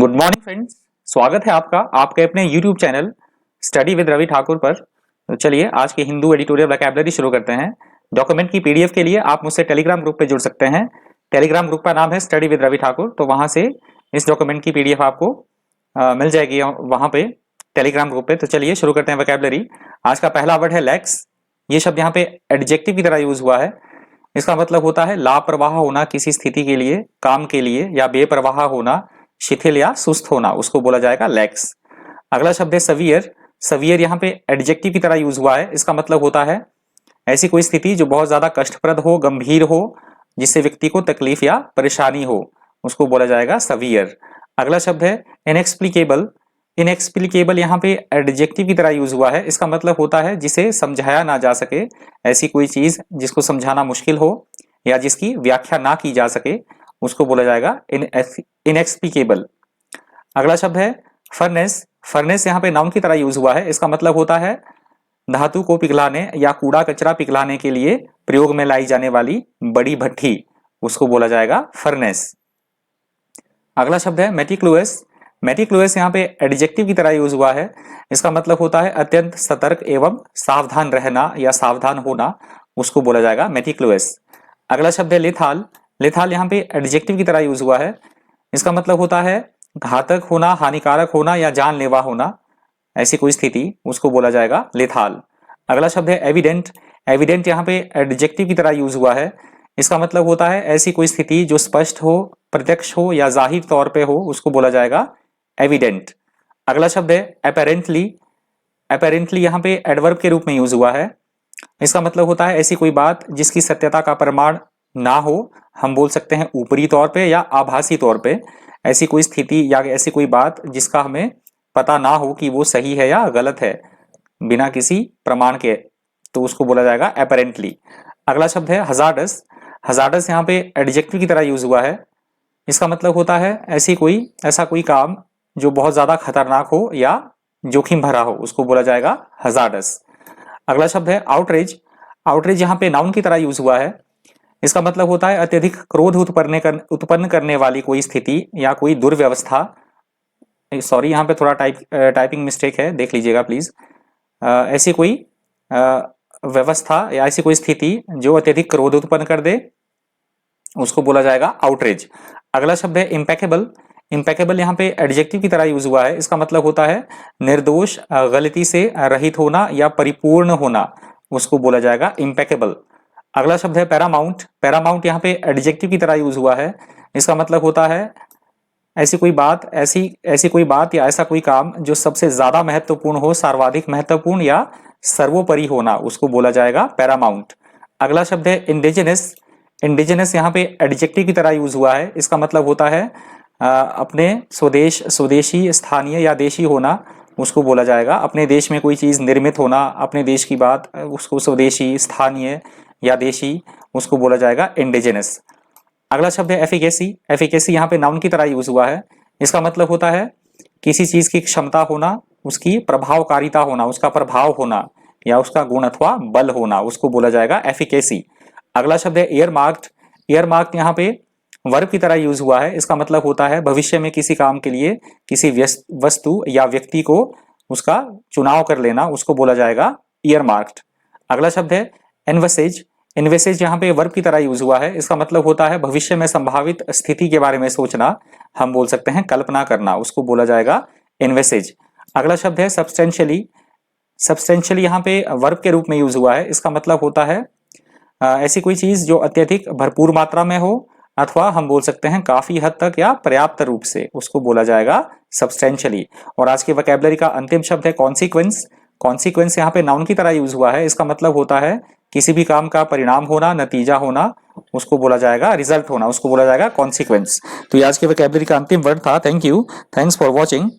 Good morning friends, स्वागत है आपका आपके अपने YouTube channel study with Ravi Thakur पर। तो चलिए आज के हिंदू एडिटोरियल वोकैबुलरी शुरू करते हैं। डॉक्यूमेंट की पीडीएफ के लिए आप मुझसे टेलीग्राम ग्रुप पे जुड़ सकते हैं। टेलीग्राम ग्रुप का नाम है स्टडी विद रवि ठाकुर। तो वहां से इस डॉक्यूमेंट की पीडीएफ आपको मिल जाएगी वहां पे टेलीग्राम ग्रुप पे। तो चलिए शुरू करते हैं वोकैबुलरी। आज का पहला वर्ड है लैक्स। ये शब्द यहाँ पे एडजेक्टिव की तरह यूज हुआ है। इसका मतलब होता है लापरवाह होना किसी स्थिति के लिए, काम के लिए, या बेपरवाह होना, शिथिल या सुस्त होना, उसको बोला जाएगा लैक्स। अगला शब्द है सवियर। सवियर यहाँ पे एडजेक्टिव की तरह यूज हुआ है। इसका मतलब होता है ऐसी कोई स्थिति जो बहुत ज्यादा कष्टप्रद हो, गंभीर हो, जिससे व्यक्ति को तकलीफ या परेशानी हो, उसको बोला जाएगा सवियर। अगला शब्द है इनएक्सप्लिकेबल। इनएक्सप्लिकेबल यहाँ पे एडजेक्टिव की तरह यूज हुआ है। इसका मतलब होता है जिसे समझाया ना जा सके, ऐसी कोई चीज जिसको समझाना मुश्किल हो या जिसकी व्याख्या ना की जा सके, उसको बोला जाएगा इनएक्सप्लिकेबल। अगला शब्द है फर्नेस। फर्नेस यहाँ पे नाउन की तरह यूज हुआ है। इसका मतलब होता है धातु को पिघलाने या कूड़ा कचरा पिघलाने के लिए प्रयोग में लाई जाने वाली बड़ी भट्ठी, उसको बोला जाएगा फर्नेस। अगला शब्द है मेटिकुलस। मेटिकुलस यहाँ पे एडजेक्टिव की तरह यूज हुआ है। इसका मतलब होता है अत्यंत सतर्क एवं सावधान रहना या सावधान होना, उसको बोला जाएगा मेटिकुलस। अगला शब्द है लेथाल। लेथाल यहाँ पे एडजेक्टिव की तरह यूज हुआ है। इसका मतलब होता है घातक होना, हानिकारक होना या जानलेवा होना, ऐसी कोई स्थिति, उसको बोला जाएगा लेथाल। अगला शब्द है एविडेंट। एविडेंट यहाँ पे एडजेक्टिव की तरह यूज हुआ है। इसका मतलब होता है ऐसी कोई स्थिति जो स्पष्ट हो, प्रत्यक्ष हो या जाहिर तौर पे हो, उसको बोला जाएगा एविडेंट। अगला शब्द है अपेरेंटली। अपेरेंटली यहाँ पे एडवर्ब के रूप में यूज हुआ है। इसका मतलब होता है ऐसी कोई बात जिसकी सत्यता का प्रमाण ना हो, हम बोल सकते हैं ऊपरी तौर पे या आभासी तौर पे, ऐसी कोई स्थिति या ऐसी कोई बात जिसका हमें पता ना हो कि वो सही है या गलत है बिना किसी प्रमाण के, तो उसको बोला जाएगा अपेरेंटली। अगला शब्द है हजार्डस। हजार्डस यहाँ पे एडजेक्टिव की तरह यूज हुआ है। इसका मतलब होता है ऐसा कोई काम जो बहुत ज्यादा खतरनाक हो या जोखिम भरा हो, उसको बोला जाएगा हजार्डस। अगला शब्द है आउटरेज। आउटरेज यहाँ पे नाउन की तरह यूज हुआ है। इसका मतलब होता है अत्यधिक क्रोध उत्पन्न करने वाली कोई स्थिति या कोई दुर्व्यवस्था। सॉरी, यहाँ पे थोड़ा टाइपिंग मिस्टेक है, देख लीजिएगा प्लीज। ऐसी कोई व्यवस्था या ऐसी कोई स्थिति जो अत्यधिक क्रोध उत्पन्न कर दे, उसको बोला जाएगा आउटरेज। अगला शब्द है इम्पेकेबल। इम्पेकेबल यहाँ पे एडजेक्टिव की तरह यूज हुआ है। इसका मतलब होता है निर्दोष, गलती से रहित होना या परिपूर्ण होना, उसको बोला जाएगा इम्पेकेबल। अगला शब्द है पैरामाउंट। पैरामाउंट यहाँ पे एडजेक्टिव की तरह यूज हुआ है। इसका मतलब होता है ऐसी कोई बात या ऐसा कोई काम जो सबसे ज्यादा महत्वपूर्ण हो, सर्वाधिक महत्वपूर्ण या सर्वोपरि होना, उसको बोला जाएगा पैरामाउंट। अगला शब्द है इंडिजिनस। इंडिजिनस यहाँ पे एडजेक्टिव की तरह यूज हुआ है। इसका मतलब होता है अपने स्वदेश, स्वदेशी, स्थानीय या देशी होना, उसको बोला जाएगा अपने देश में कोई चीज निर्मित होना, अपने देश की बात, उसको स्वदेशी, स्थानीय या देशी, उसको बोला जाएगा इंडिजिनस। अगला शब्द है एफिकेसी। एफिकेसी यहाँ पे नाउन की तरह यूज हुआ है। इसका मतलब होता है किसी चीज की क्षमता होना, उसकी प्रभावकारिता होना, उसका प्रभाव होना या उसका गुण अथवा बल होना, उसको बोला जाएगा एफिकेसी। अगला शब्द है ईयरमार्क्ड। ईयरमार्क्ड यहाँ पे वर्ब की तरह यूज हुआ है। इसका मतलब होता है भविष्य में किसी काम के लिए किसी वस्तु या व्यक्ति को उसका चुनाव कर लेना, उसको बोला जाएगा ईयरमार्क्ड। अगला शब्द है एनवसेज। एनवसेज यहाँ पे वर्ब की तरह यूज हुआ है। इसका मतलब होता है भविष्य में संभावित स्थिति के बारे में सोचना, हम बोल सकते हैं कल्पना करना, उसको बोला जाएगा एनवसेज। अगला शब्द है सब्सटेंशियली। सब्सटेंशियली यहाँ पे वर्ब के रूप में यूज हुआ है। इसका मतलब होता है ऐसी कोई चीज जो अत्यधिक भरपूर मात्रा में हो अथवा हम बोल सकते हैं काफी हद तक या पर्याप्त रूप से, उसको बोला जाएगा सब्सटेंशियली। और आज के वोकैबुलरी का अंतिम शब्द है कॉन्सिक्वेंस। कॉन्सिक्वेंस यहाँ पे नाउन की तरह यूज हुआ है। इसका मतलब होता है किसी भी काम का परिणाम होना, नतीजा होना, उसको बोला जाएगा रिजल्ट होना, उसको बोला जाएगा कॉन्सिक्वेंस। तो ये आज के वोकैबुलरी का अंतिम वर्ड था। Thank you, thanks for watching.